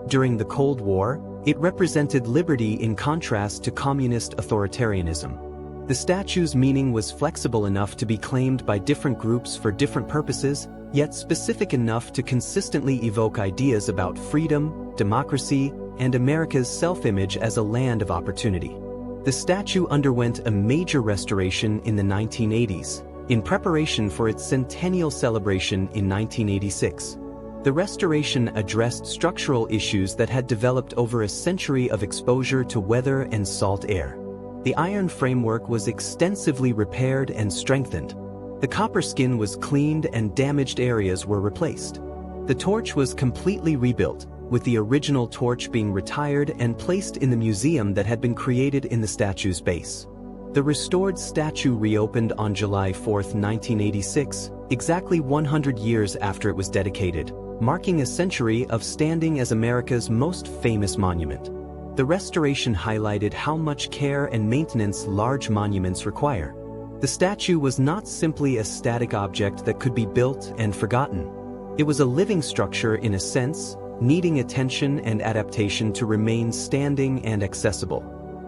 During the Cold War, it represented liberty in contrast to communist authoritarianism. The statue's meaning was flexible enough to be claimed by different groups for different purposes, yet specific enough to consistently evoke ideas about freedom, democracy, and America's self-image as a land of opportunity. The statue underwent a major restoration in the 1980s, in preparation for its centennial celebration in 1986. The restoration addressed structural issues that had developed over a century of exposure to weather and salt air. The iron framework was extensively repaired and strengthened. The copper skin was cleaned and damaged areas were replaced. The torch was completely rebuilt, with the original torch being retired and placed in the museum that had been created in the statue's base. The restored statue reopened on July 4, 1986, exactly 100 years after it was dedicated, marking a century of standing as America's most famous monument. The restoration highlighted how much care and maintenance large monuments require. The statue was not simply a static object that could be built and forgotten. It was a living structure in a sense, needing attention and adaptation to remain standing and accessible.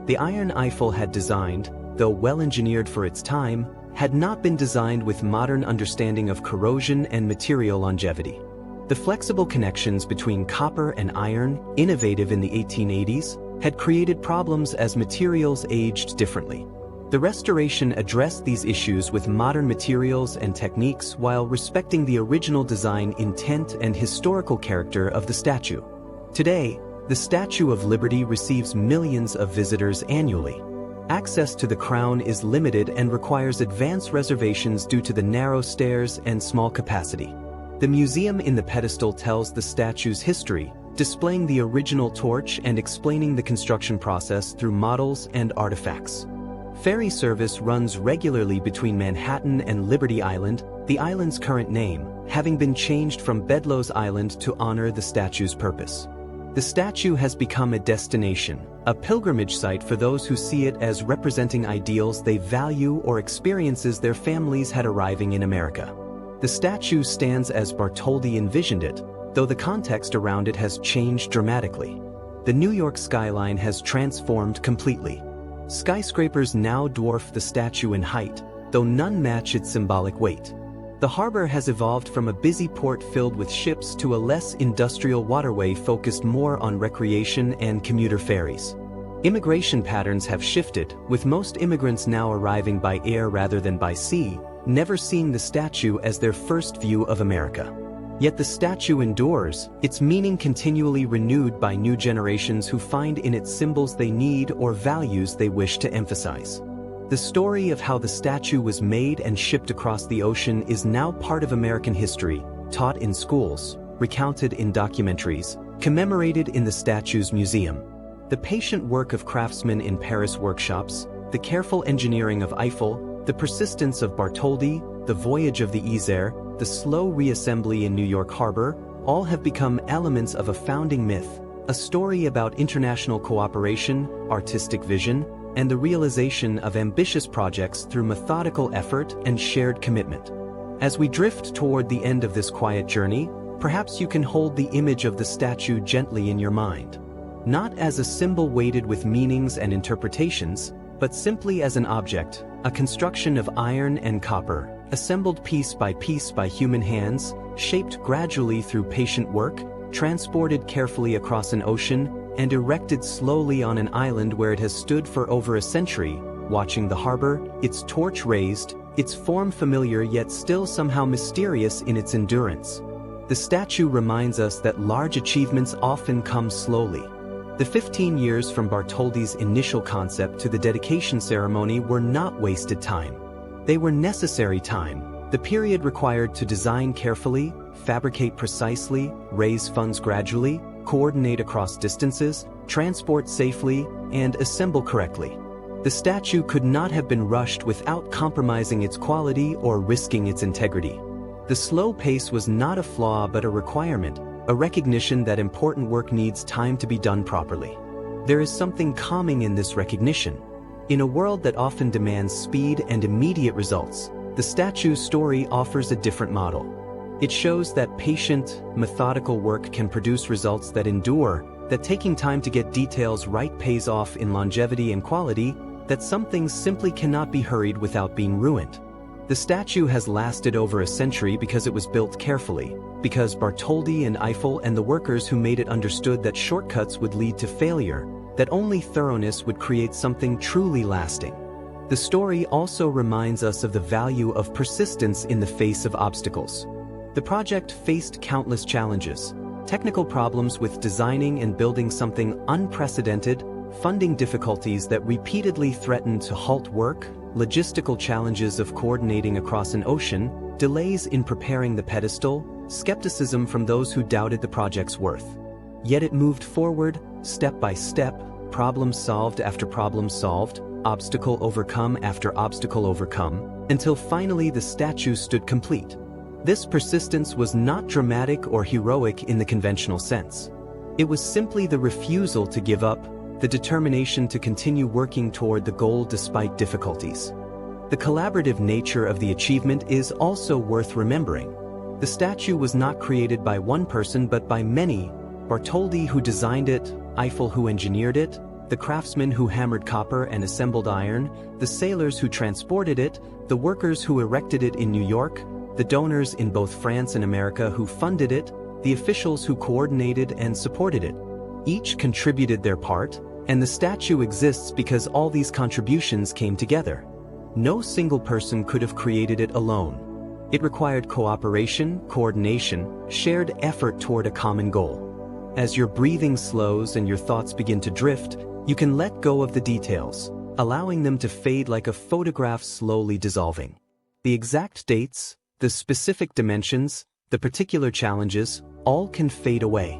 The iron Eiffel had designed, though well-engineered for its time, had not been designed with modern understanding of corrosion and material longevity. The flexible connections between copper and iron, innovative in the 1880s, had created problems as materials aged differently. The restoration addressed these issues with modern materials and techniques while respecting the original design intent and historical character of the statue. Today, the Statue of Liberty receives millions of visitors annually. Access to the crown is limited and requires advance reservations due to the narrow stairs and small capacity. The museum in the pedestal tells the statue's history, displaying the original torch and explaining the construction process through models and artifacts. Ferry service runs regularly between Manhattan and Liberty Island, the island's current name, having been changed from Bedloes Island to honor the statue's purpose. The statue has become a destination, a pilgrimage site for those who see it as representing ideals they value or experiences their families had arriving in America. The statue stands as Bartholdi envisioned it, though the context around it has changed dramatically. The New York skyline has transformed completely. Skyscrapers now dwarf the statue in height, though none match its symbolic weight. The harbor has evolved from a busy port filled with ships to a less industrial waterway focused more on recreation and commuter ferries. Immigration patterns have shifted, with most immigrants now arriving by air rather than by sea, never seeing the statue as their first view of America. Yet the statue endures, its meaning continually renewed by new generations who find in it symbols they need or values they wish to emphasize. The The story of how the statue was made and shipped across the ocean is now part of American history, taught in schools, recounted in documentaries, commemorated in the statue's museum. The patient work of craftsmen in Paris workshops, the careful engineering of Eiffel, the persistence of Bartholdi, the voyage of the Isère, the slow reassembly in New York Harbor, all have become elements of a founding myth, a story about international cooperation, artistic vision, and the realization of ambitious projects through methodical effort and shared commitment. As we drift toward the end of this quiet journey, perhaps you can hold the image of the statue gently in your mind. Not as a symbol weighted with meanings and interpretations, but simply as an object, a construction of iron and copper, assembled piece by human hands, shaped gradually through patient work, transported carefully across an ocean, and erected slowly on an island where it has stood for over a century, watching the harbor, its torch raised, its form familiar yet still somehow mysterious in its endurance. The statue reminds us that large achievements often come slowly. The 15 years from Bartholdi's initial concept to the dedication ceremony were not wasted time. They were necessary time, the period required to design carefully, fabricate precisely, raise funds gradually, coordinate across distances, transport safely, and assemble correctly. The statue could not have been rushed without compromising its quality or risking its integrity. The slow pace was not a flaw but a requirement, a recognition that important work needs time to be done properly. There is something calming in this recognition. In a world that often demands speed and immediate results, the statue's story offers a different model. It shows that patient, methodical work can produce results that endure, that taking time to get details right pays off in longevity and quality, that some things simply cannot be hurried without being ruined. The statue has lasted over a century because it was built carefully, because Bartholdi and Eiffel and the workers who made it understood that shortcuts would lead to failure, that only thoroughness would create something truly lasting. The story also reminds us of the value of persistence in the face of obstacles. The project faced countless challenges, technical problems with designing and building something unprecedented, funding difficulties that repeatedly threatened to halt work, logistical challenges of coordinating across an ocean, delays in preparing the pedestal, skepticism from those who doubted the project's worth. Yet it moved forward, step by step, problem solved after problem solved, obstacle overcome after obstacle overcome, until finally the statue stood complete. This persistence was not dramatic or heroic in the conventional sense. It was simply the refusal to give up, the determination to continue working toward the goal despite difficulties. The collaborative nature of the achievement is also worth remembering. The statue was not created by one person but by many: Bartholdi, who designed it, Eiffel, who engineered it, the craftsmen who hammered copper and assembled iron, the sailors who transported it, the workers who erected it in New York, the donors in both France and America who funded it, the officials who coordinated and supported it. Each contributed their part, and the statue exists because all these contributions came together. No single person could have created it alone. It required cooperation, coordination, shared effort toward a common goal. As your breathing slows and your thoughts begin to drift, you can let go of the details, allowing them to fade like a photograph slowly dissolving. The exact dates, the specific dimensions, the particular challenges, all can fade away.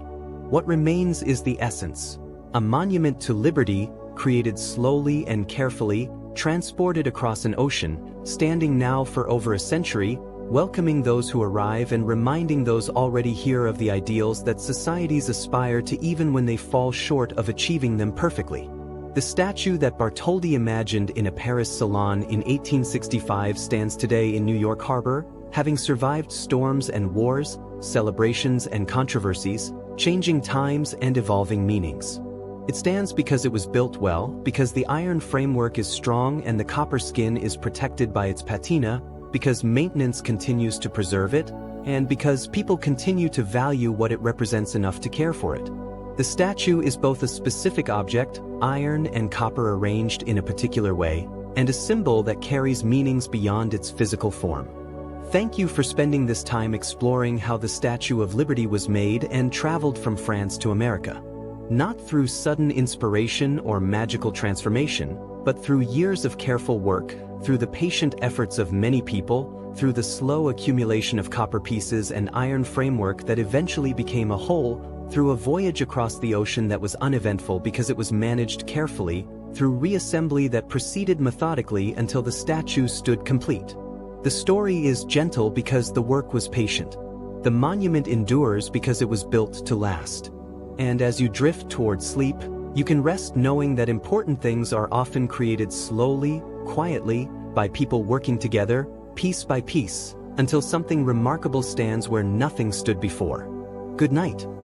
What remains is the essence, a monument to liberty, created slowly and carefully, transported across an ocean, standing now for over a century, welcoming those who arrive and reminding those already here of the ideals that societies aspire to even when they fall short of achieving them perfectly. The statue that Bartholdi imagined in a Paris salon in 1865 stands today in New York Harbor, having survived storms and wars, celebrations and controversies, changing times and evolving meanings. It stands because it was built well, because the iron framework is strong and the copper skin is protected by its patina, because maintenance continues to preserve it, and because people continue to value what it represents enough to care for it. The statue is both a specific object, iron and copper arranged in a particular way, and a symbol that carries meanings beyond its physical form. Thank you for spending this time exploring how the Statue of Liberty was made and traveled from France to America. Not through sudden inspiration or magical transformation, But through years of careful work, through the patient efforts of many people, through the slow accumulation of copper pieces and iron framework that eventually became a whole, through a voyage across the ocean that was uneventful because it was managed carefully, through reassembly that proceeded methodically until the statue stood complete. The story is gentle because the work was patient. The monument endures because it was built to last. And as you drift toward sleep, you can rest knowing that important things are often created slowly, quietly, by people working together, piece by piece, until something remarkable stands where nothing stood before. Good night.